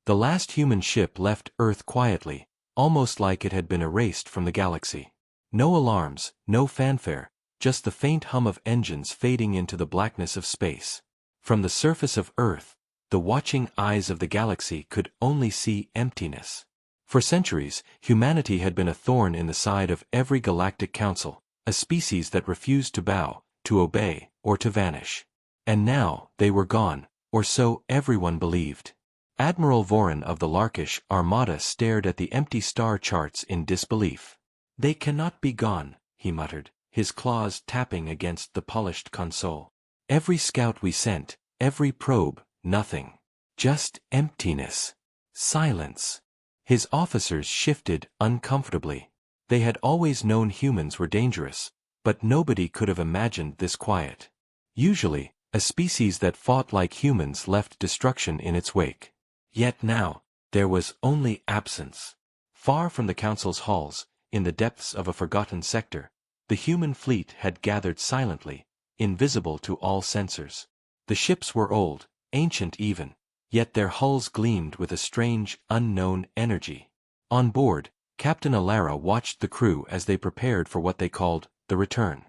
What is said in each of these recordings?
The last human ship left Earth quietly, almost like it had been erased from the galaxy. No alarms, no fanfare, just the faint hum of engines fading into the blackness of space. From the surface of Earth, the watching eyes of the galaxy could only see emptiness. For centuries, humanity had been a thorn in the side of every galactic council, a species that refused to bow, to obey, or to vanish. And now, they were gone, or so everyone believed. Admiral Voran of the Larkish Armada stared at the empty star charts in disbelief. "They cannot be gone," he muttered, his claws tapping against the polished console. "Every scout we sent, every probe, nothing. Just emptiness. Silence." His officers shifted uncomfortably. They had always known humans were dangerous, but nobody could have imagined this quiet. Usually, a species that fought like humans left destruction in its wake. Yet now, there was only absence. Far from the Council's halls, in the depths of a forgotten sector, the human fleet had gathered silently, invisible to all sensors. The ships were old, ancient even, yet their hulls gleamed with a strange, unknown energy. On board, Captain Alara watched the crew as they prepared for what they called the return.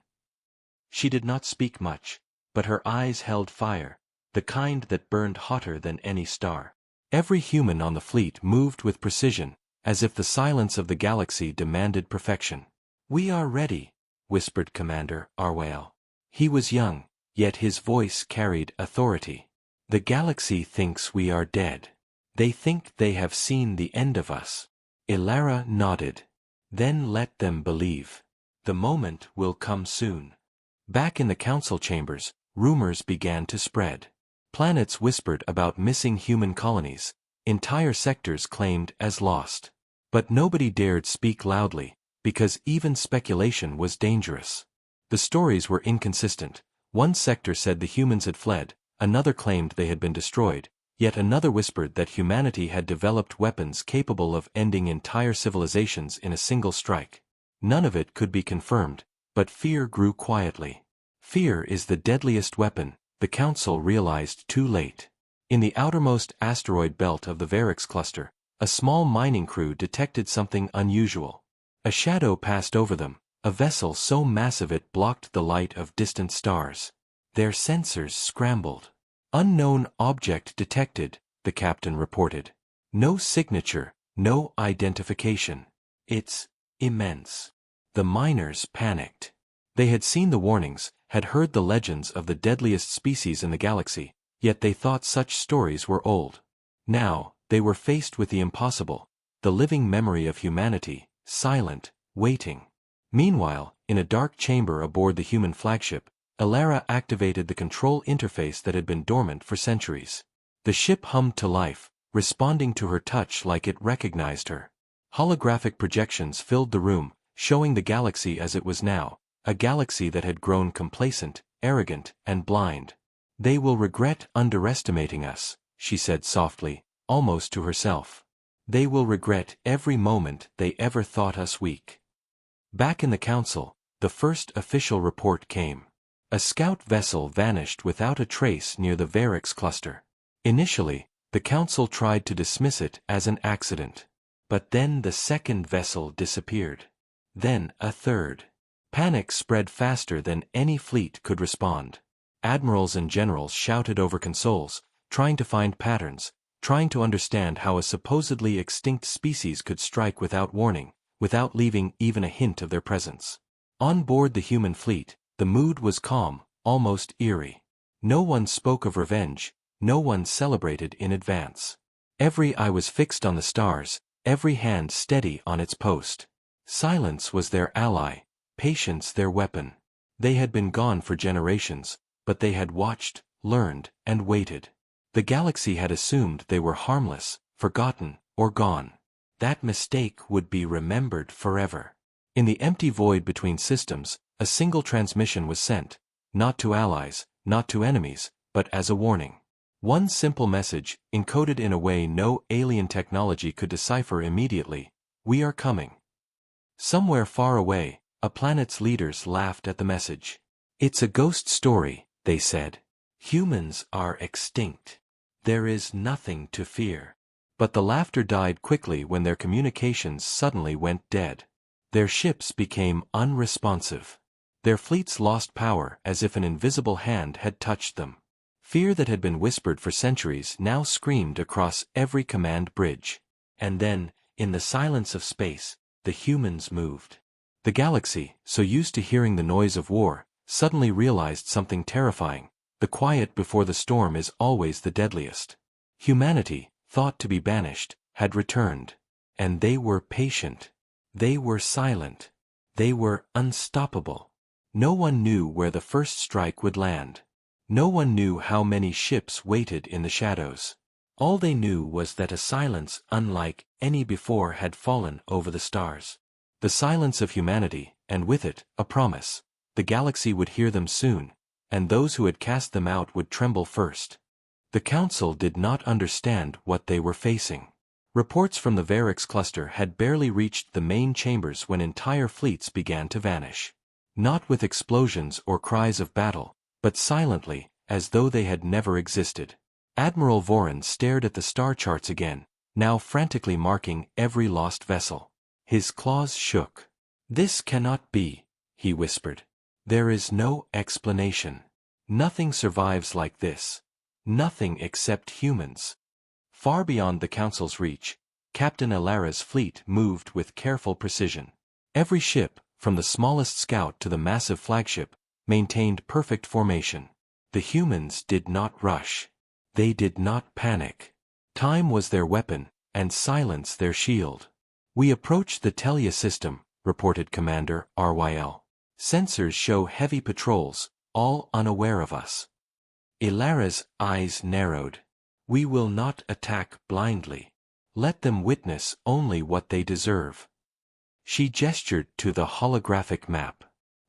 She did not speak much, but her eyes held fire, the kind that burned hotter than any star. Every human on the fleet moved with precision, as if the silence of the galaxy demanded perfection. "We are ready," whispered Commander Arwael. He was young, yet his voice carried authority. "The galaxy thinks we are dead. They think they have seen the end of us." Ilara nodded. "Then let them believe. The moment will come soon." Back in the council chambers, rumors began to spread. Planets whispered about missing human colonies, entire sectors claimed as lost. But nobody dared speak loudly, because even speculation was dangerous. The stories were inconsistent. One sector said the humans had fled, another claimed they had been destroyed, yet another whispered that humanity had developed weapons capable of ending entire civilizations in a single strike. None of it could be confirmed, but fear grew quietly. Fear is the deadliest weapon, the Council realized too late. In the outermost asteroid belt of the Varix cluster, a small mining crew detected something unusual. A shadow passed over them, a vessel so massive it blocked the light of distant stars. Their sensors scrambled. "Unknown object detected," the captain reported. "No signature, no identification. It's immense." The miners panicked. They had seen the warnings, had heard the legends of the deadliest species in the galaxy, yet they thought such stories were old. Now, they were faced with the impossible, the living memory of humanity, silent, waiting. Meanwhile, in a dark chamber aboard the human flagship, Ilara activated the control interface that had been dormant for centuries. The ship hummed to life, responding to her touch like it recognized her. Holographic projections filled the room, showing the galaxy as it was now, a galaxy that had grown complacent, arrogant, and blind. "They will regret underestimating us," she said softly, almost to herself. "They will regret every moment they ever thought us weak." Back in the Council, the first official report came. A scout vessel vanished without a trace near the Varix cluster. Initially, the Council tried to dismiss it as an accident. But then the second vessel disappeared. Then a third. Panic spread faster than any fleet could respond. Admirals and generals shouted over consoles, trying to find patterns, trying to understand how a supposedly extinct species could strike without warning, without leaving even a hint of their presence. On board the human fleet, the mood was calm, almost eerie. No one spoke of revenge, no one celebrated in advance. Every eye was fixed on the stars, every hand steady on its post. Silence was their ally, patience their weapon. They had been gone for generations, but they had watched, learned, and waited. The galaxy had assumed they were harmless, forgotten, or gone. That mistake would be remembered forever. In the empty void between systems, a single transmission was sent, not to allies, not to enemies, but as a warning. One simple message, encoded in a way no alien technology could decipher immediately: "We are coming." Somewhere far away, a planet's leaders laughed at the message. "It's a ghost story," they said. "Humans are extinct. There is nothing to fear." But the laughter died quickly when their communications suddenly went dead. Their ships became unresponsive. Their fleets lost power as if an invisible hand had touched them. Fear that had been whispered for centuries now screamed across every command bridge. And then, in the silence of space, the humans moved. The galaxy, so used to hearing the noise of war, suddenly realized something terrifying. The quiet before the storm is always the deadliest. Humanity, thought to be banished, had returned. And they were patient. They were silent. They were unstoppable. No one knew where the first strike would land. No one knew how many ships waited in the shadows. All they knew was that a silence unlike any before had fallen over the stars. The silence of humanity, and with it, a promise. The galaxy would hear them soon, and those who had cast them out would tremble first. The Council did not understand what they were facing. Reports from the Varix cluster had barely reached the main chambers when entire fleets began to vanish. Not with explosions or cries of battle, but silently, as though they had never existed. Admiral Voran stared at the star charts again, now frantically marking every lost vessel. His claws shook. "This cannot be," he whispered. "There is no explanation. Nothing survives like this. Nothing except humans." Far beyond the Council's reach, Captain Elara's fleet moved with careful precision. Every ship, from the smallest scout to the massive flagship, maintained perfect formation. The humans did not rush. They did not panic. Time was their weapon, and silence their shield. "We approach the Telia system," reported Commander RYL. "Sensors show heavy patrols, all unaware of us." Elara's eyes narrowed. "We will not attack blindly. Let them witness only what they deserve." She gestured to the holographic map.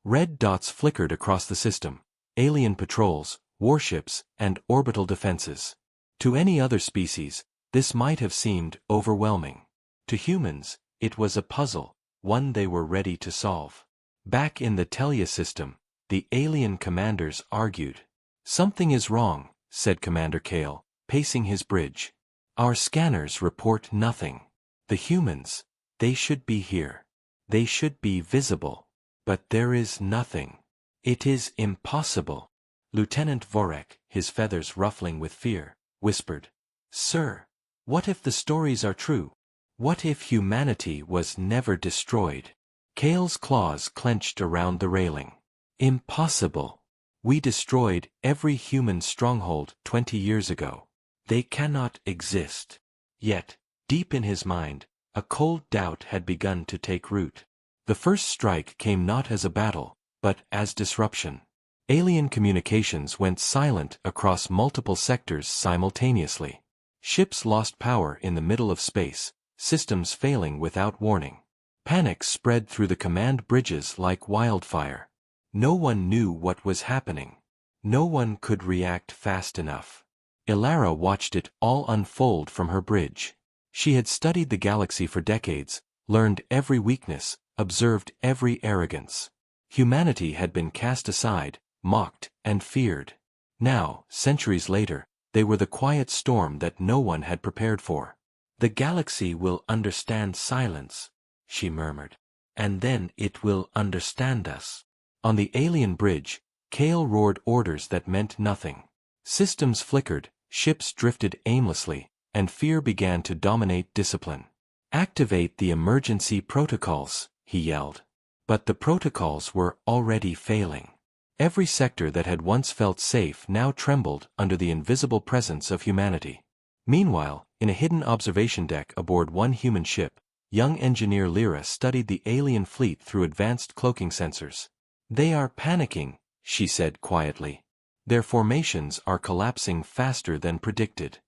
Red dots flickered across the system: alien patrols, warships, and orbital defenses. To any other species, this might have seemed overwhelming. To humans, it was a puzzle, one they were ready to solve. Back in the Telia system, the alien commanders argued. "Something is wrong," said Commander Kale, pacing his bridge. "Our scanners report nothing. The humans, they should be here. They should be visible. But there is nothing. It is impossible." Lieutenant Vorek, his feathers ruffling with fear, whispered, "Sir, what if the stories are true? What if humanity was never destroyed?" Kale's claws clenched around the railing. "Impossible. We destroyed every human stronghold 20 years ago. They cannot exist." Yet, deep in his mind, a cold doubt had begun to take root. The first strike came not as a battle, but as disruption. Alien communications went silent across multiple sectors simultaneously. Ships lost power in the middle of space, systems failing without warning. Panic spread through the command bridges like wildfire. No one knew what was happening. No one could react fast enough. Elara watched it all unfold from her bridge. She had studied the galaxy for decades, learned every weakness, observed every arrogance. Humanity had been cast aside, mocked, and feared. Now, centuries later, they were the quiet storm that no one had prepared for. "The galaxy will understand silence," she murmured. "And then it will understand us." On the alien bridge, Kale roared orders that meant nothing. Systems flickered, ships drifted aimlessly, and fear began to dominate discipline. "Activate the emergency protocols," he yelled. But the protocols were already failing. Every sector that had once felt safe now trembled under the invisible presence of humanity. Meanwhile, in a hidden observation deck aboard one human ship, young engineer Lyra studied the alien fleet through advanced cloaking sensors. "They are panicking," she said quietly. "Their formations are collapsing faster than predicted."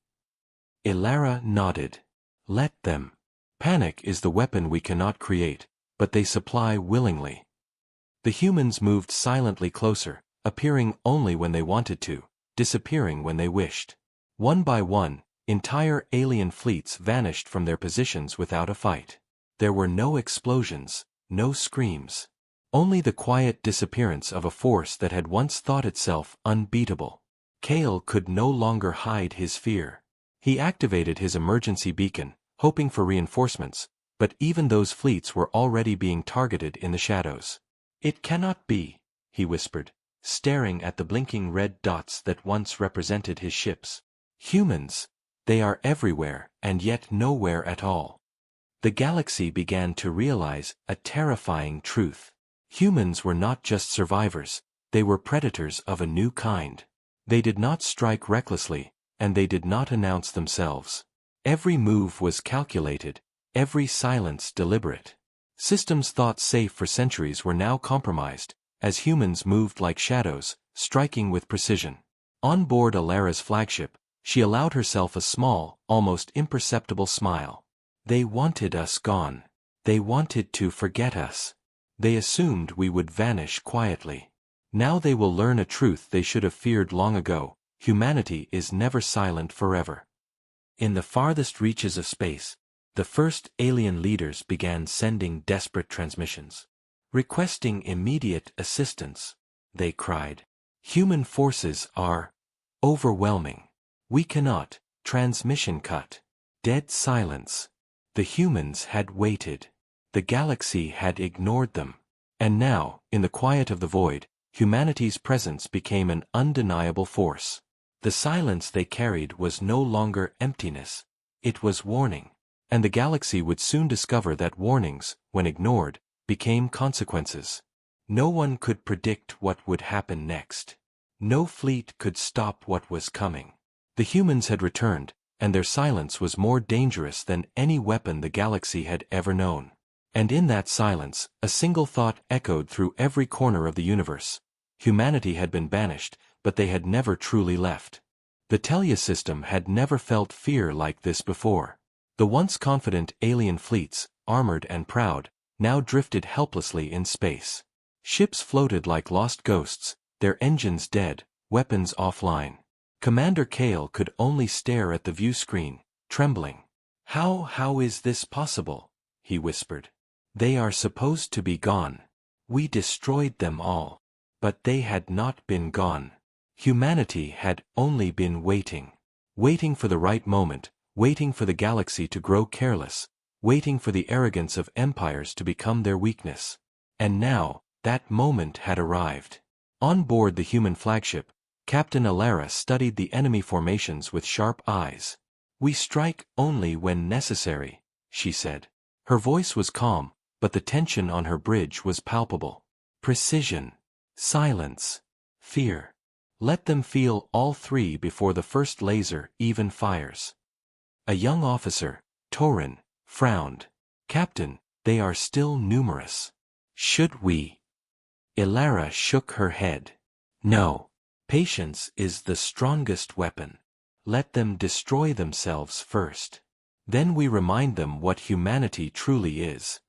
Elara nodded. "Let them. Panic is the weapon we cannot create, but they supply willingly." The humans moved silently closer, appearing only when they wanted to, disappearing when they wished. One by one, entire alien fleets vanished from their positions without a fight. There were no explosions, no screams. Only the quiet disappearance of a force that had once thought itself unbeatable. Kale could no longer hide his fear. He activated his emergency beacon, hoping for reinforcements, but even those fleets were already being targeted in the shadows. "It cannot be," he whispered, staring at the blinking red dots that once represented his ships. "Humans! They are everywhere, and yet nowhere at all." The galaxy began to realize a terrifying truth. Humans were not just survivors, they were predators of a new kind. They did not strike recklessly, and they did not announce themselves. Every move was calculated, every silence deliberate. Systems thought safe for centuries were now compromised, as humans moved like shadows, striking with precision. On board Alara's flagship, she allowed herself a small, almost imperceptible smile. They wanted us gone. They wanted to forget us. They assumed we would vanish quietly. Now they will learn a truth they should have feared long ago: humanity is never silent forever. In the farthest reaches of space, the first alien leaders began sending desperate transmissions. "Requesting immediate assistance," they cried. "Human forces are overwhelming. We cannot." Transmission cut. Dead silence. The humans had waited. The galaxy had ignored them. And now, in the quiet of the void, humanity's presence became an undeniable force. The silence they carried was no longer emptiness. It was warning. And the galaxy would soon discover that warnings, when ignored, became consequences. No one could predict what would happen next. No fleet could stop what was coming. The humans had returned, and their silence was more dangerous than any weapon the galaxy had ever known. And in that silence, a single thought echoed through every corner of the universe. Humanity had been banished, but they had never truly left. The Telia system had never felt fear like this before. The once confident alien fleets, armored and proud, now drifted helplessly in space. Ships floated like lost ghosts, their engines dead, weapons offline. Commander Kale could only stare at the view screen, trembling. How is this possible?" he whispered. "They are supposed to be gone. We destroyed them all. But they had not been gone. Humanity had only been waiting. Waiting for the right moment, waiting for the galaxy to grow careless, waiting for the arrogance of empires to become their weakness. And now, that moment had arrived." On board the human flagship, Captain Alara studied the enemy formations with sharp eyes. "We strike only when necessary," she said. Her voice was calm, but the tension on her bridge was palpable. "Precision, silence, fear. Let them feel all three before the first laser even fires." A young officer, Torin, frowned. "Captain, they are still numerous. Should we?" Ilara shook her head. "No. Patience is the strongest weapon. Let them destroy themselves first. Then we remind them what humanity truly is."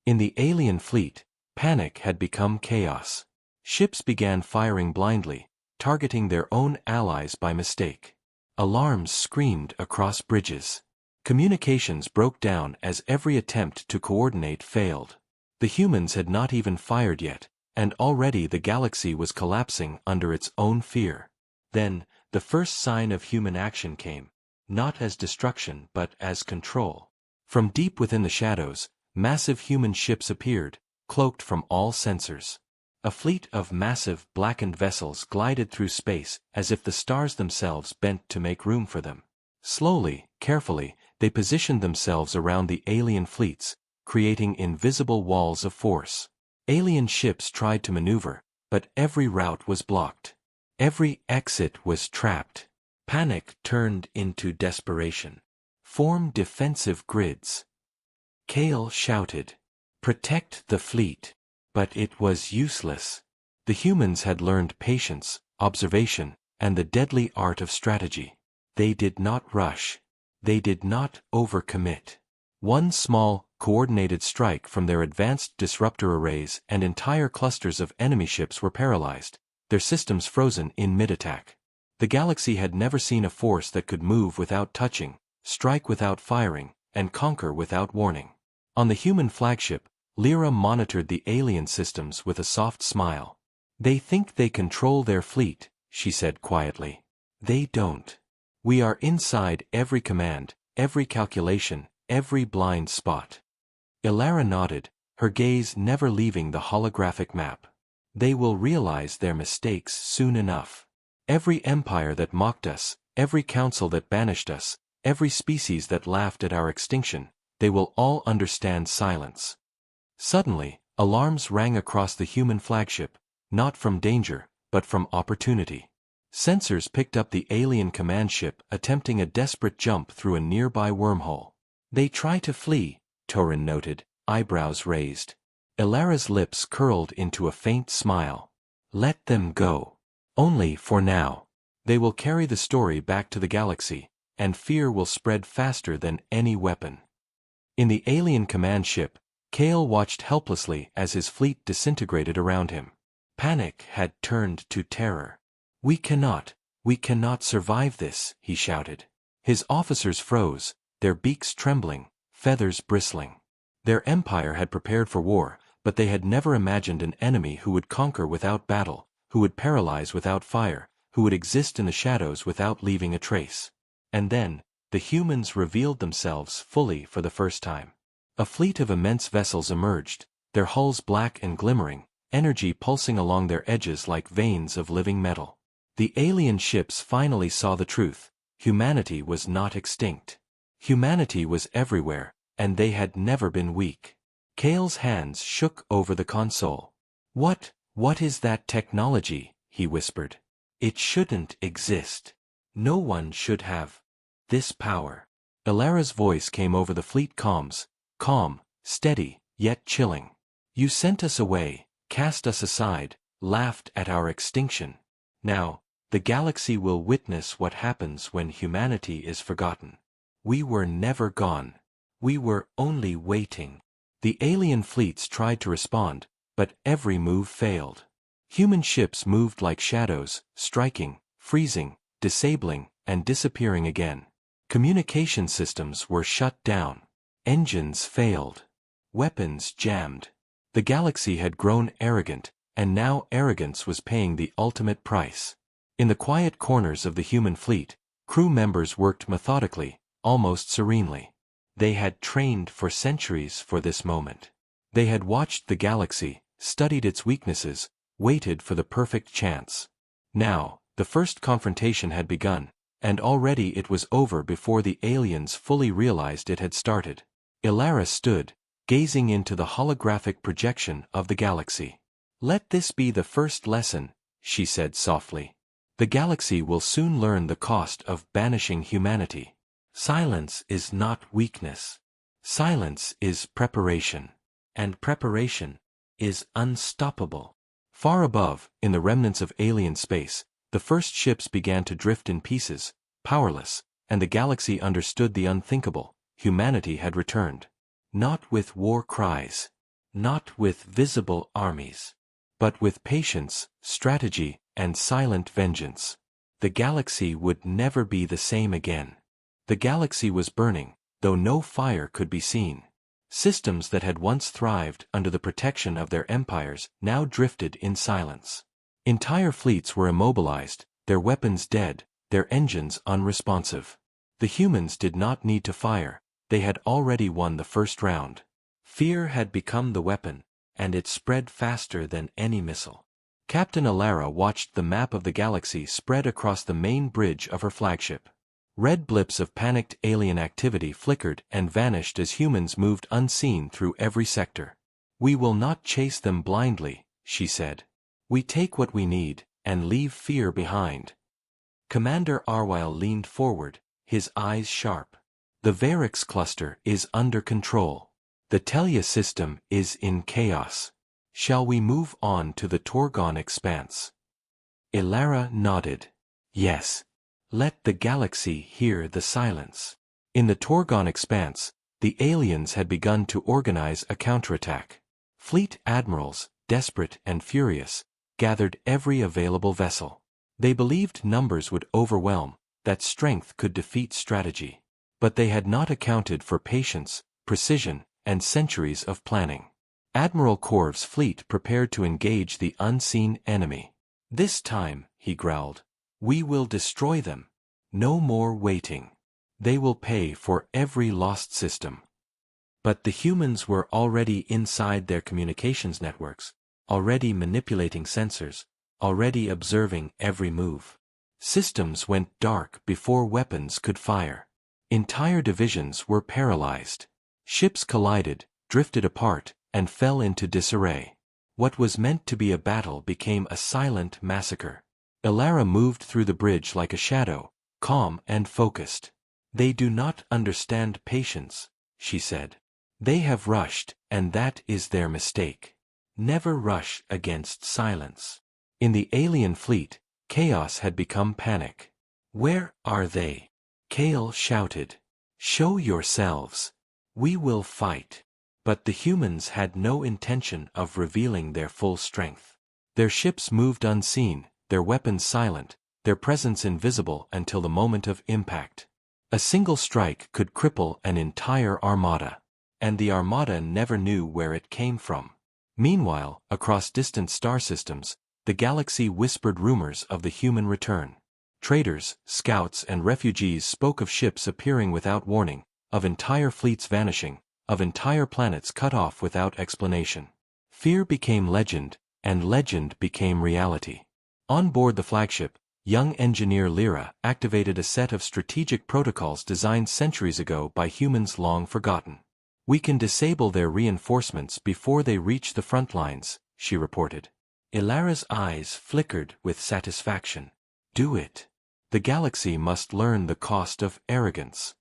In the alien fleet, panic had become chaos. Ships began firing blindly, targeting their own allies by mistake. Alarms screamed across bridges. Communications broke down as every attempt to coordinate failed. The humans had not even fired yet, and already the galaxy was collapsing under its own fear. Then, the first sign of human action came, not as destruction but as control. From deep within the shadows, massive human ships appeared, cloaked from all sensors. A fleet of massive, blackened vessels glided through space as if the stars themselves bent to make room for them. Slowly, carefully, they positioned themselves around the alien fleets, creating invisible walls of force. Alien ships tried to maneuver, but every route was blocked. Every exit was trapped. Panic turned into desperation. "Form defensive grids." Kale shouted. "Protect the fleet." But it was useless. The humans had learned patience, observation, and the deadly art of strategy. They did not rush. They did not overcommit. One small, coordinated strike from their advanced disruptor arrays and entire clusters of enemy ships were paralyzed, their systems frozen in mid-attack. The galaxy had never seen a force that could move without touching, strike without firing, and conquer without warning. On the human flagship, Lyra monitored the alien systems with a soft smile. "They think they control their fleet," she said quietly. "They don't. We are inside every command, every calculation, every blind spot. Ilara nodded, her gaze never leaving the holographic map. They will realize their mistakes soon enough. Every empire that mocked us, every council that banished us, every species that laughed at our extinction, they will all understand silence. Suddenly, alarms rang across the human flagship, not from danger, but from opportunity. Sensors picked up the alien command ship attempting a desperate jump through a nearby wormhole. They try to flee, Torin noted, eyebrows raised. Ilara's lips curled into a faint smile. Let them go. Only for now. They will carry the story back to the galaxy, and fear will spread faster than any weapon. In the alien command ship, Kale watched helplessly as his fleet disintegrated around him. Panic had turned to terror. We cannot survive this, he shouted. His officers froze, their beaks trembling, feathers bristling. Their empire had prepared for war, but they had never imagined an enemy who would conquer without battle, who would paralyze without fire, who would exist in the shadows without leaving a trace. And then, the humans revealed themselves fully for the first time. A fleet of immense vessels emerged, their hulls black and glimmering, energy pulsing along their edges like veins of living metal. The alien ships finally saw the truth. Humanity was not extinct. Humanity was everywhere, and they had never been weak. Kale's hands shook over the console. What is that technology? He whispered. It shouldn't exist. No one should have this power. Ilara's voice came over the fleet comms, calm, steady, yet chilling. You sent us away, cast us aside, laughed at our extinction. Now, the galaxy will witness what happens when humanity is forgotten. We were never gone. We were only waiting. The alien fleets tried to respond, but every move failed. Human ships moved like shadows, striking, freezing, disabling, and disappearing again. Communication systems were shut down. Engines failed. Weapons jammed. The galaxy had grown arrogant, and now arrogance was paying the ultimate price. In the quiet corners of the human fleet, crew members worked methodically, almost serenely. They had trained for centuries for this moment. They had watched the galaxy, studied its weaknesses, waited for the perfect chance. Now, the first confrontation had begun, and already it was over before the aliens fully realized it had started. Ilara stood, gazing into the holographic projection of the galaxy. Let this be the first lesson, she said softly. The galaxy will soon learn the cost of banishing humanity. Silence is not weakness. Silence is preparation. And preparation is unstoppable. Far above, in the remnants of alien space, the first ships began to drift in pieces, powerless, and the galaxy understood the unthinkable. Humanity had returned. Not with war cries. Not with visible armies. But with patience, strategy, and silent vengeance. The galaxy would never be the same again. The galaxy was burning, though no fire could be seen. Systems that had once thrived under the protection of their empires now drifted in silence. Entire fleets were immobilized, their weapons dead, their engines unresponsive. The humans did not need to fire, they had already won the first round. Fear had become the weapon, and it spread faster than any missile. Captain Ilara watched the map of the galaxy spread across the main bridge of her flagship. Red blips of panicked alien activity flickered and vanished as humans moved unseen through every sector. We will not chase them blindly, she said. We take what we need, and leave fear behind. Commander Arwyle leaned forward, his eyes sharp. The Varix cluster is under control. The Telia system is in chaos. Shall we move on to the Torgon expanse? Ilara nodded. Yes. Let the galaxy hear the silence. In the Torgon expanse, the aliens had begun to organize a counterattack. Fleet admirals, desperate and furious, gathered every available vessel. They believed numbers would overwhelm, that strength could defeat strategy. But they had not accounted for patience, precision, and centuries of planning. Admiral Korv's fleet prepared to engage the unseen enemy. This time, he growled, we will destroy them. No more waiting. They will pay for every lost system. But the humans were already inside their communications networks, already manipulating sensors, already observing every move. Systems went dark before weapons could fire. Entire divisions were paralyzed. Ships collided, drifted apart, and fell into disarray. What was meant to be a battle became a silent massacre. Ilara moved through the bridge like a shadow, calm and focused. "They do not understand patience," she said. "They have rushed, and that is their mistake. Never rush against silence." In the alien fleet, chaos had become panic. "Where are they?" Kale shouted. "Show yourselves. We will fight." But the humans had no intention of revealing their full strength. Their ships moved unseen, their weapons silent, their presence invisible until the moment of impact. A single strike could cripple an entire armada. And the armada never knew where it came from. Meanwhile, across distant star systems, the galaxy whispered rumors of the human return. Traders, scouts, and refugees spoke of ships appearing without warning, of entire fleets vanishing, of entire planets cut off without explanation. Fear became legend, and legend became reality. On board the flagship, young engineer Lyra activated a set of strategic protocols designed centuries ago by humans long forgotten. "We can disable their reinforcements before they reach the front lines," she reported. Ilara's eyes flickered with satisfaction. "Do it. The galaxy must learn the cost of arrogance."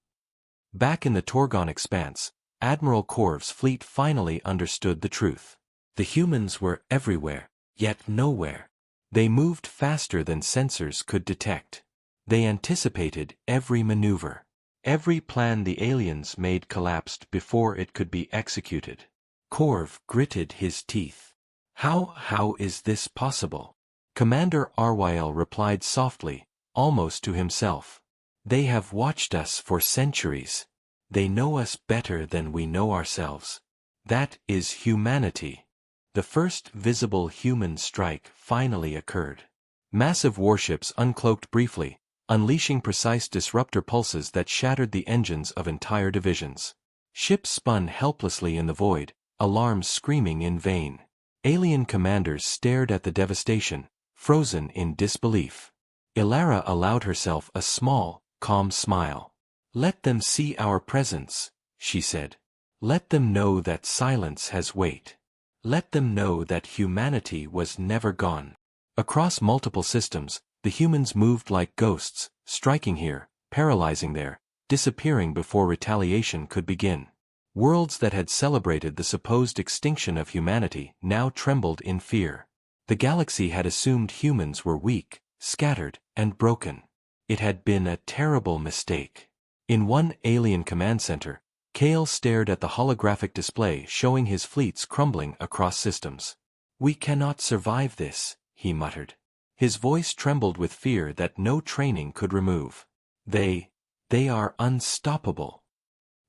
Back in the Torgon expanse, Admiral Korv's fleet finally understood the truth. The humans were everywhere, yet nowhere. They moved faster than sensors could detect. They anticipated every maneuver. Every plan the aliens made collapsed before it could be executed. Korv gritted his teeth. How is this possible?" Commander Arwyel replied softly, almost to himself. "They have watched us for centuries. They know us better than we know ourselves. That is humanity." The first visible human strike finally occurred. Massive warships uncloaked briefly, unleashing precise disruptor pulses that shattered the engines of entire divisions. Ships spun helplessly in the void, alarms screaming in vain. Alien commanders stared at the devastation, frozen in disbelief. Ilara allowed herself a small, calm smile. "Let them see our presence," she said. "Let them know that silence has weight. Let them know that humanity was never gone." Across multiple systems, the humans moved like ghosts, striking here, paralyzing there, disappearing before retaliation could begin. Worlds that had celebrated the supposed extinction of humanity now trembled in fear. The galaxy had assumed humans were weak, scattered, and broken. It had been a terrible mistake. In one alien command center, Kale stared at the holographic display showing his fleets crumbling across systems. "We cannot survive this," he muttered. His voice trembled with fear that no training could remove. They are unstoppable."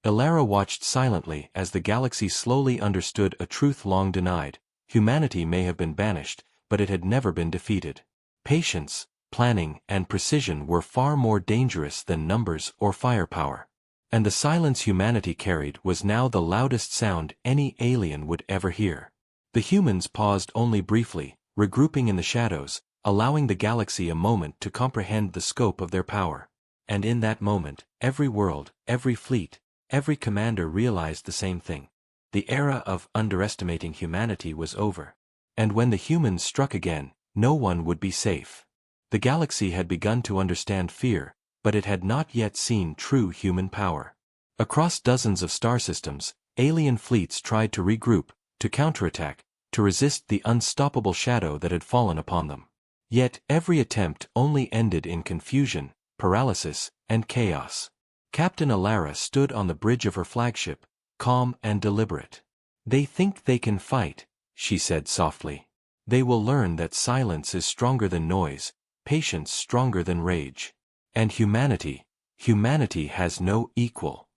Ilara watched silently as the galaxy slowly understood a truth long denied. Humanity may have been banished, but it had never been defeated. Patience, planning, and precision were far more dangerous than numbers or firepower. And the silence humanity carried was now the loudest sound any alien would ever hear. The humans paused only briefly, regrouping in the shadows, allowing the galaxy a moment to comprehend the scope of their power. And in that moment, every world, every fleet, every commander realized the same thing. The era of underestimating humanity was over. And when the humans struck again, no one would be safe. The galaxy had begun to understand fear, but it had not yet seen true human power. Across dozens of star systems, alien fleets tried to regroup, to counterattack, to resist the unstoppable shadow that had fallen upon them. Yet every attempt only ended in confusion, paralysis, and chaos. Captain Ilara stood on the bridge of her flagship, calm and deliberate. "They think they can fight," she said softly. "They will learn that silence is stronger than noise, patience stronger than rage. And humanity has no equal."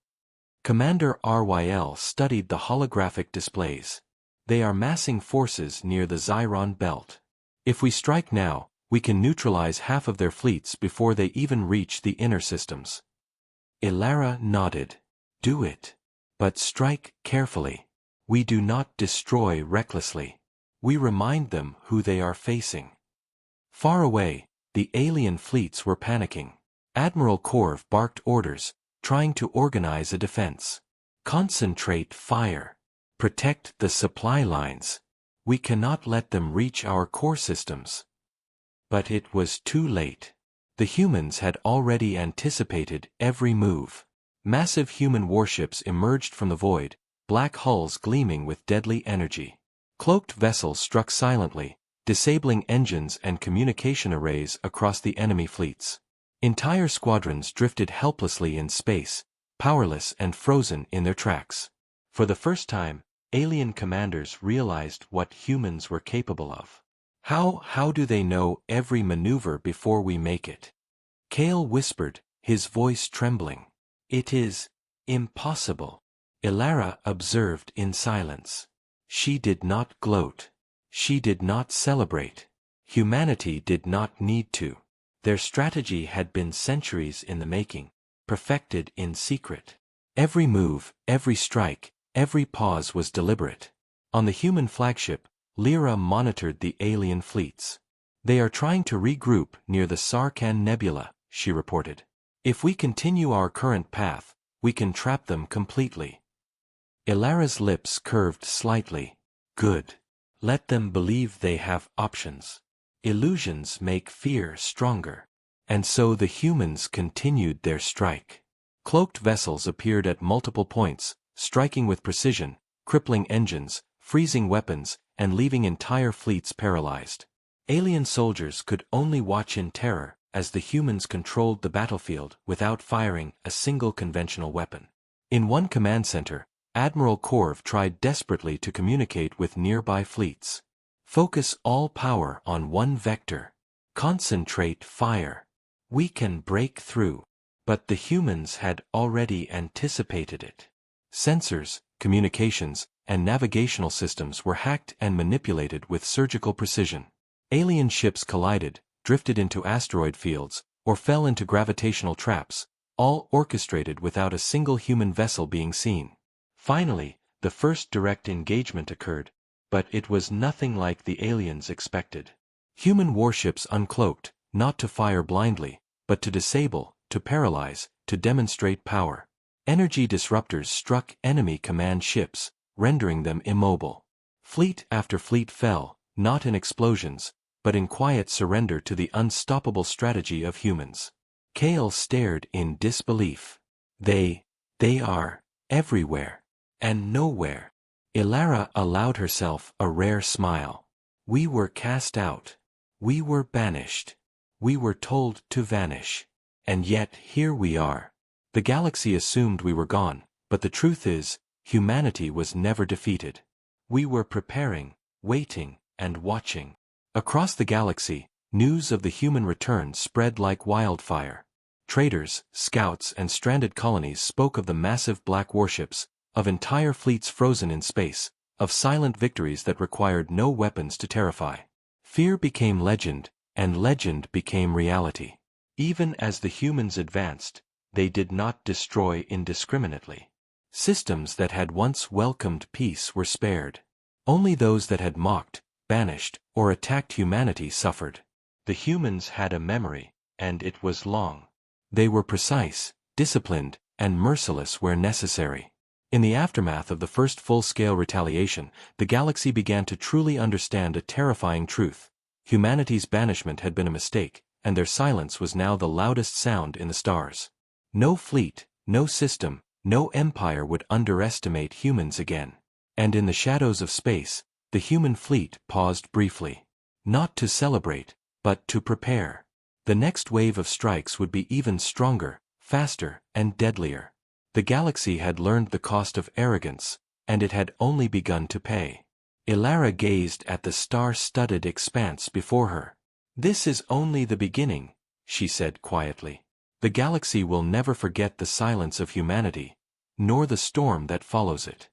Commander Arwyel studied the holographic displays. "They are massing forces near the Zyron belt. If we strike now, We can neutralize half of their fleets before they even reach the inner systems. Ilara nodded. Do it. But strike carefully. We do not destroy recklessly. We remind them who they are facing. Far away, the alien fleets were panicking. Admiral Korv barked orders, trying to organize a defense. Concentrate fire. Protect the supply lines. We cannot let them reach our core systems. But it was too late. The humans had already anticipated every move. Massive human warships emerged from the void, black hulls gleaming with deadly energy. Cloaked vessels struck silently, disabling engines and communication arrays across the enemy fleets. Entire squadrons drifted helplessly in space, powerless and frozen in their tracks. For the first time, alien commanders realized what humans were capable of. How do they know every maneuver before we make it? Kale whispered, his voice trembling. It is impossible. Ilara observed in silence. She did not gloat. She did not celebrate. Humanity did not need to. Their strategy had been centuries in the making, perfected in secret. Every move, every strike, every pause was deliberate. On the human flagship, Lyra monitored the alien fleets. They are trying to regroup near the Sarkhan Nebula, she reported. If we continue our current path, we can trap them completely. Ilara's lips curved slightly. Good. Let them believe they have options. Illusions make fear stronger. And so the humans continued their strike. Cloaked vessels appeared at multiple points, striking with precision, crippling engines, freezing weapons, and leaving entire fleets paralyzed. Alien soldiers could only watch in terror as the humans controlled the battlefield without firing a single conventional weapon. In one command center, Admiral Korv tried desperately to communicate with nearby fleets. Focus all power on one vector. Concentrate fire. We can break through. But the humans had already anticipated it. Sensors, communications, and navigational systems were hacked and manipulated with surgical precision. Alien ships collided, drifted into asteroid fields, or fell into gravitational traps, all orchestrated without a single human vessel being seen. Finally, the first direct engagement occurred, but it was nothing like the aliens expected. Human warships uncloaked, not to fire blindly, but to disable, to paralyze, to demonstrate power. Energy disruptors struck enemy command ships, rendering them immobile. Fleet after fleet fell, not in explosions, but in quiet surrender to the unstoppable strategy of humans. Kale stared in disbelief. They are everywhere. And nowhere. Ilara allowed herself a rare smile. We were cast out. We were banished. We were told to vanish. And yet here we are. The galaxy assumed we were gone, but the truth is, humanity was never defeated. We were preparing, waiting, and watching. Across the galaxy, news of the human return spread like wildfire. Traders, scouts, and stranded colonies spoke of the massive black warships, of entire fleets frozen in space, of silent victories that required no weapons to terrify. Fear became legend, and legend became reality. Even as the humans advanced, they did not destroy indiscriminately. Systems that had once welcomed peace were spared. Only those that had mocked, banished, or attacked humanity suffered. The humans had a memory, and it was long. They were precise, disciplined, and merciless where necessary. In the aftermath of the first full-scale retaliation, the galaxy began to truly understand a terrifying truth. Humanity's banishment had been a mistake, and their silence was now the loudest sound in the stars. No fleet, no system, no empire would underestimate humans again. And in the shadows of space, the human fleet paused briefly. Not to celebrate, but to prepare. The next wave of strikes would be even stronger, faster, and deadlier. The galaxy had learned the cost of arrogance, and it had only begun to pay. Ilara gazed at the star-studded expanse before her. This is only the beginning, she said quietly. The galaxy will never forget the silence of humanity, nor the storm that follows it.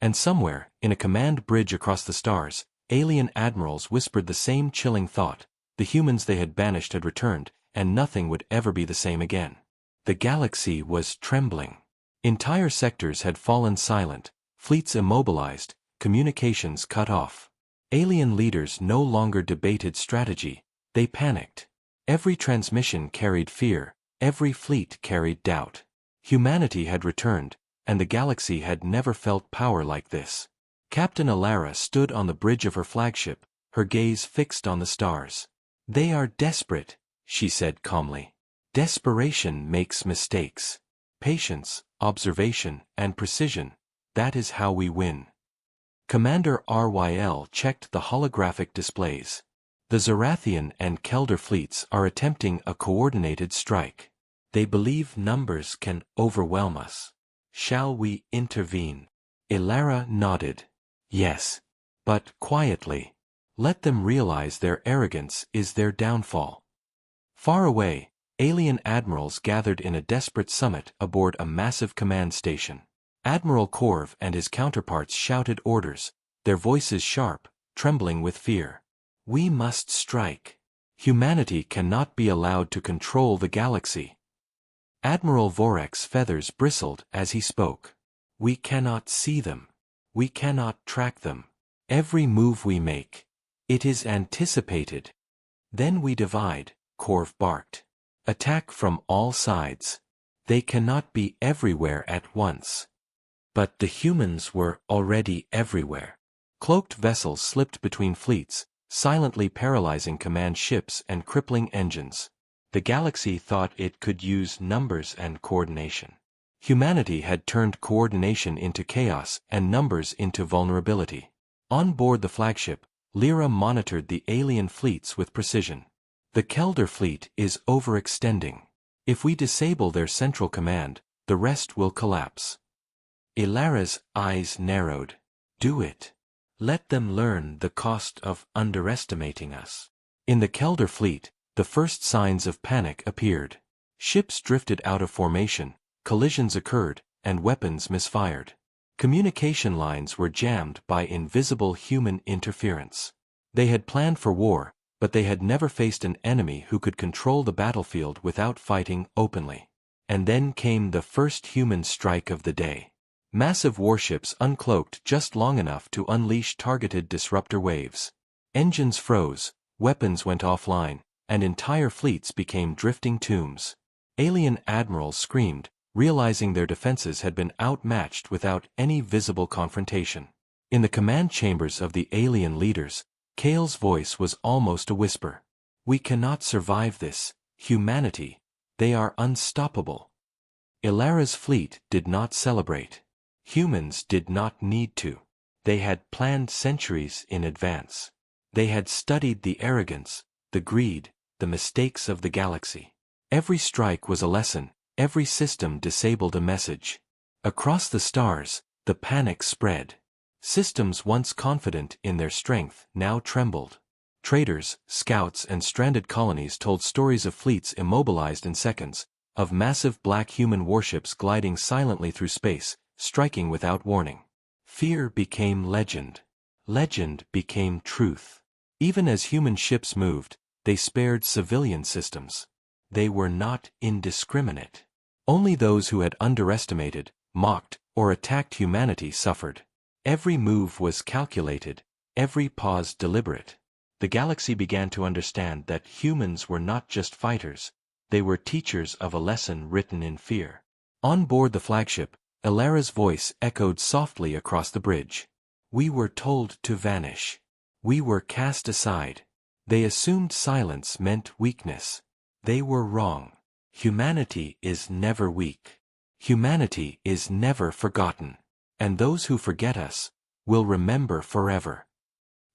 And somewhere, in a command bridge across the stars, alien admirals whispered the same chilling thought. The humans they had banished had returned, and nothing would ever be the same again. The galaxy was trembling. Entire sectors had fallen silent, fleets immobilized, communications cut off. Alien leaders no longer debated strategy, they panicked. Every transmission carried fear, every fleet carried doubt. Humanity had returned, and the galaxy had never felt power like this. Captain Alara stood on the bridge of her flagship, her gaze fixed on the stars. "They are desperate," she said calmly. "Desperation makes mistakes. Patience, observation, and precision, that is how we win." Commander RYL checked the holographic displays. "The Zarathian and Kelder fleets are attempting a coordinated strike. They believe numbers can overwhelm us. Shall we intervene?" Ilara nodded. "Yes. But quietly. Let them realize their arrogance is their downfall." Far away, alien admirals gathered in a desperate summit aboard a massive command station. Admiral Korv and his counterparts shouted orders, their voices sharp, trembling with fear. "We must strike. Humanity cannot be allowed to control the galaxy." Admiral Vorek's feathers bristled as he spoke. "We cannot see them. We cannot track them. Every move we make, it is anticipated. Then we divide," Korv barked. "Attack from all sides. They cannot be everywhere at once." But the humans were already everywhere. Cloaked vessels slipped between fleets, silently paralyzing command ships and crippling engines. The galaxy thought it could use numbers and coordination. Humanity had turned coordination into chaos and numbers into vulnerability. On board the flagship, Lyra monitored the alien fleets with precision. "The Kelder fleet is overextending. If we disable their central command, the rest will collapse." Ilara's eyes narrowed. "Do it. Let them learn the cost of underestimating us." In the Kelder fleet, the first signs of panic appeared. Ships drifted out of formation, collisions occurred, and weapons misfired. Communication lines were jammed by invisible human interference. They had planned for war, but they had never faced an enemy who could control the battlefield without fighting openly. And then came the first human strike of the day. Massive warships uncloaked just long enough to unleash targeted disruptor waves. Engines froze, weapons went offline, and entire fleets became drifting tombs. Alien admirals screamed, realizing their defenses had been outmatched without any visible confrontation. In the command chambers of the alien leaders, Kale's voice was almost a whisper. "We cannot survive this, humanity. They are unstoppable." Ilara's fleet did not celebrate. Humans did not need to. They had planned centuries in advance. They had studied the arrogance, the greed, the mistakes of the galaxy. Every strike was a lesson. Every system disabled a message. Across the stars, the panic spread. Systems once confident in their strength now trembled. Traders, scouts, and stranded colonies told stories of fleets immobilized in seconds, of massive black human warships gliding silently through space, striking without warning. Fear became legend. Legend became truth. Even as human ships moved, they spared civilian systems. They were not indiscriminate. Only those who had underestimated, mocked, or attacked humanity suffered. Every move was calculated, every pause deliberate. The galaxy began to understand that humans were not just fighters, they were teachers of a lesson written in fear. On board the flagship, Ilara's voice echoed softly across the bridge. "We were told to vanish. We were cast aside. They assumed silence meant weakness. They were wrong. Humanity is never weak. Humanity is never forgotten. And those who forget us will remember forever."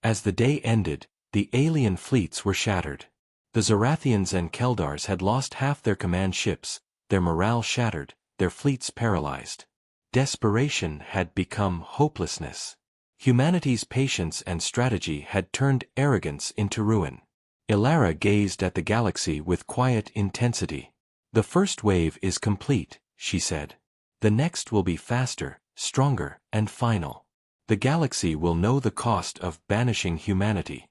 As the day ended, the alien fleets were shattered. The Zarathians and Keldars had lost half their command ships, their morale shattered, their fleets paralyzed. Desperation had become hopelessness. Humanity's patience and strategy had turned arrogance into ruin. Ilara gazed at the galaxy with quiet intensity. "The first wave is complete," she said. "The next will be faster, stronger, and final. The galaxy will know the cost of banishing humanity."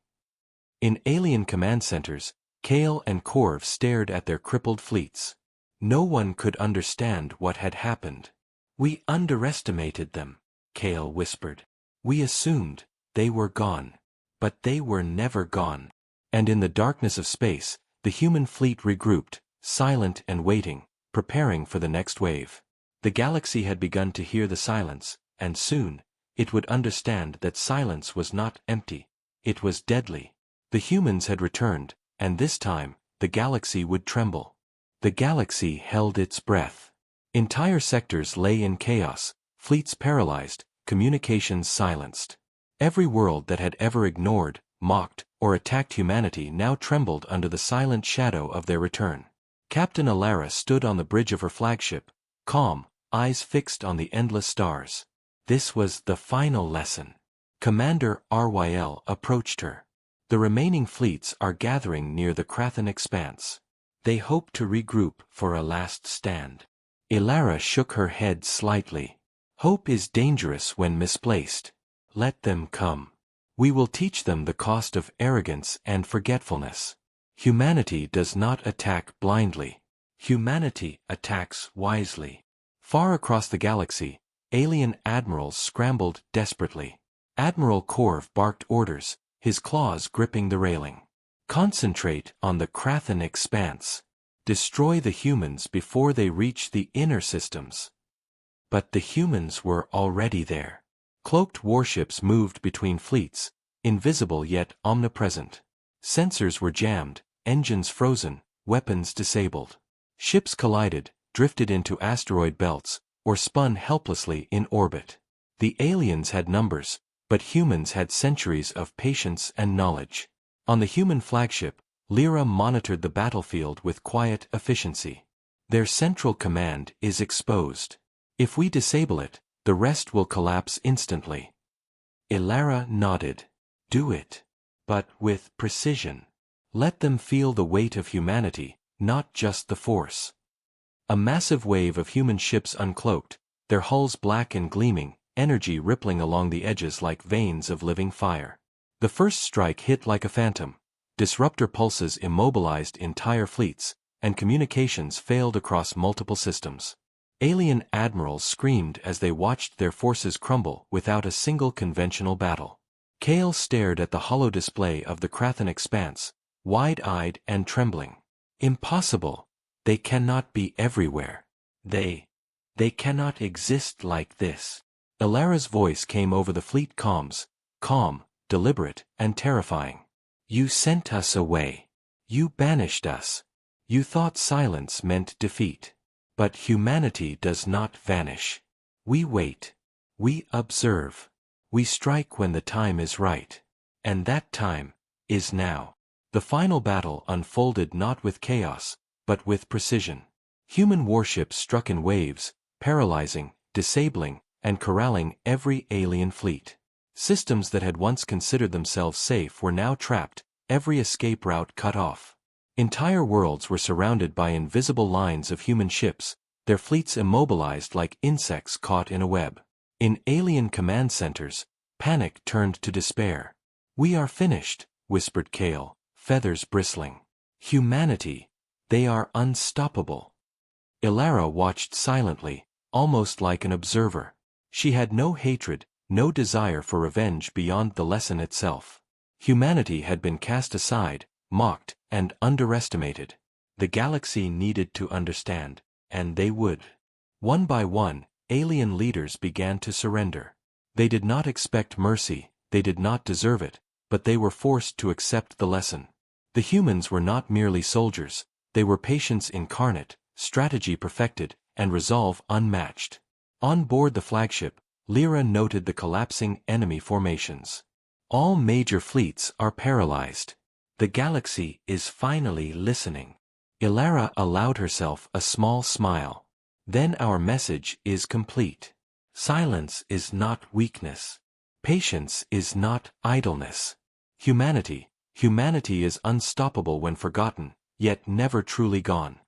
In alien command centers, Kale and Corv stared at their crippled fleets. No one could understand what had happened. "We underestimated them," Kale whispered. "We assumed they were gone. But they were never gone." And in the darkness of space, the human fleet regrouped, silent and waiting, preparing for the next wave. The galaxy had begun to hear the silence, and soon, it would understand that silence was not empty. It was deadly. The humans had returned, and this time, the galaxy would tremble. The galaxy held its breath. Entire sectors lay in chaos, fleets paralyzed, communications silenced. Every world that had ever ignored, mocked, or attacked humanity now trembled under the silent shadow of their return. Captain Alara stood on the bridge of her flagship, calm, eyes fixed on the endless stars. This was the final lesson. Commander Ryl approached her. "The remaining fleets are gathering near the Krathan expanse. They hope to regroup for a last stand." Alara shook her head slightly. "Hope is dangerous when misplaced. Let them come. We will teach them the cost of arrogance and forgetfulness. Humanity does not attack blindly. Humanity attacks wisely." Far across the galaxy, alien admirals scrambled desperately. Admiral Corv barked orders, his claws gripping the railing. "Concentrate on the Krathan expanse. Destroy the humans before they reach the inner systems." But the humans were already there. Cloaked warships moved between fleets, invisible yet omnipresent. Sensors were jammed, engines frozen, weapons disabled. Ships collided, drifted into asteroid belts, or spun helplessly in orbit. The aliens had numbers, but humans had centuries of patience and knowledge. On the human flagship, Lyra monitored the battlefield with quiet efficiency. "Their central command is exposed. If we disable it, the rest will collapse instantly." Alara nodded. "Do it. But with precision. Let them feel the weight of humanity, not just the force." A massive wave of human ships uncloaked, their hulls black and gleaming, energy rippling along the edges like veins of living fire. The first strike hit like a phantom. Disruptor pulses immobilized entire fleets, and communications failed across multiple systems. Alien admirals screamed as they watched their forces crumble without a single conventional battle. Kale stared at the hollow display of the Krathan expanse, wide-eyed and trembling. "Impossible. They cannot be everywhere. They cannot exist like this." Alara's voice came over the fleet comms, calm, deliberate, and terrifying. "You sent us away. You banished us. You thought silence meant defeat. But humanity does not vanish. We wait. We observe. We strike when the time is right. And that time is now." The final battle unfolded not with chaos, but with precision. Human warships struck in waves, paralyzing, disabling, and corralling every alien fleet. Systems that had once considered themselves safe were now trapped, every escape route cut off. Entire worlds were surrounded by invisible lines of human ships, their fleets immobilized like insects caught in a web. In alien command centers, panic turned to despair. "We are finished," whispered Kale, feathers bristling. "Humanity, they are unstoppable." Alara watched silently, almost like an observer. She had no hatred, no desire for revenge beyond the lesson itself. Humanity had been cast aside, mocked, and underestimated. The galaxy needed to understand, and they would. One by one, alien leaders began to surrender. They did not expect mercy, they did not deserve it, but they were forced to accept the lesson. The humans were not merely soldiers, they were patience incarnate, strategy perfected, and resolve unmatched. On board the flagship, Lyra noted the collapsing enemy formations. All major fleets are paralyzed. The galaxy is finally listening. Alara allowed herself a small smile. "Then our message is complete. Silence is not weakness. Patience is not idleness. Humanity is unstoppable when forgotten, yet never truly gone."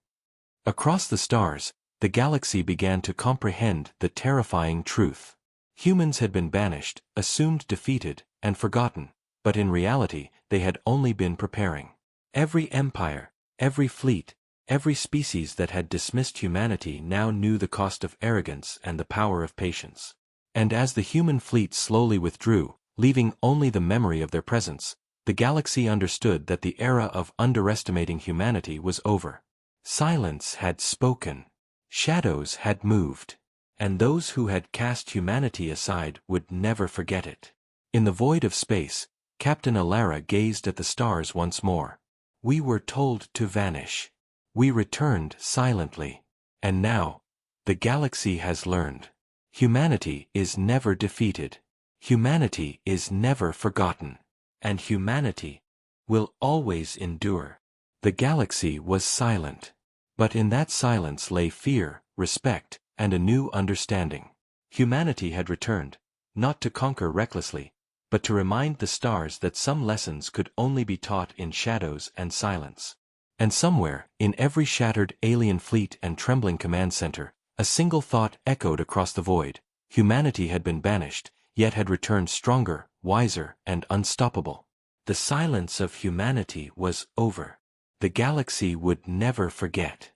Across the stars, the galaxy began to comprehend the terrifying truth. Humans had been banished, assumed defeated, and forgotten, but in reality they had only been preparing. Every empire, every fleet, every species that had dismissed humanity now knew the cost of arrogance and the power of patience. And as the human fleet slowly withdrew, leaving only the memory of their presence, the galaxy understood that the era of underestimating humanity was over. Silence had spoken. Shadows had moved. And those who had cast humanity aside would never forget it. In the void of space, Captain Alara gazed at the stars once more. We were told to vanish. We returned silently. And now, the galaxy has learned. Humanity is never defeated. Humanity is never forgotten. And humanity will always endure. The galaxy was silent. But in that silence lay fear, respect, and a new understanding. Humanity had returned, not to conquer recklessly, but to remind the stars that some lessons could only be taught in shadows and silence. And somewhere, in every shattered alien fleet and trembling command center, a single thought echoed across the void. Humanity had been banished, yet had returned stronger, wiser, and unstoppable. The silence of humanity was over. The galaxy would never forget.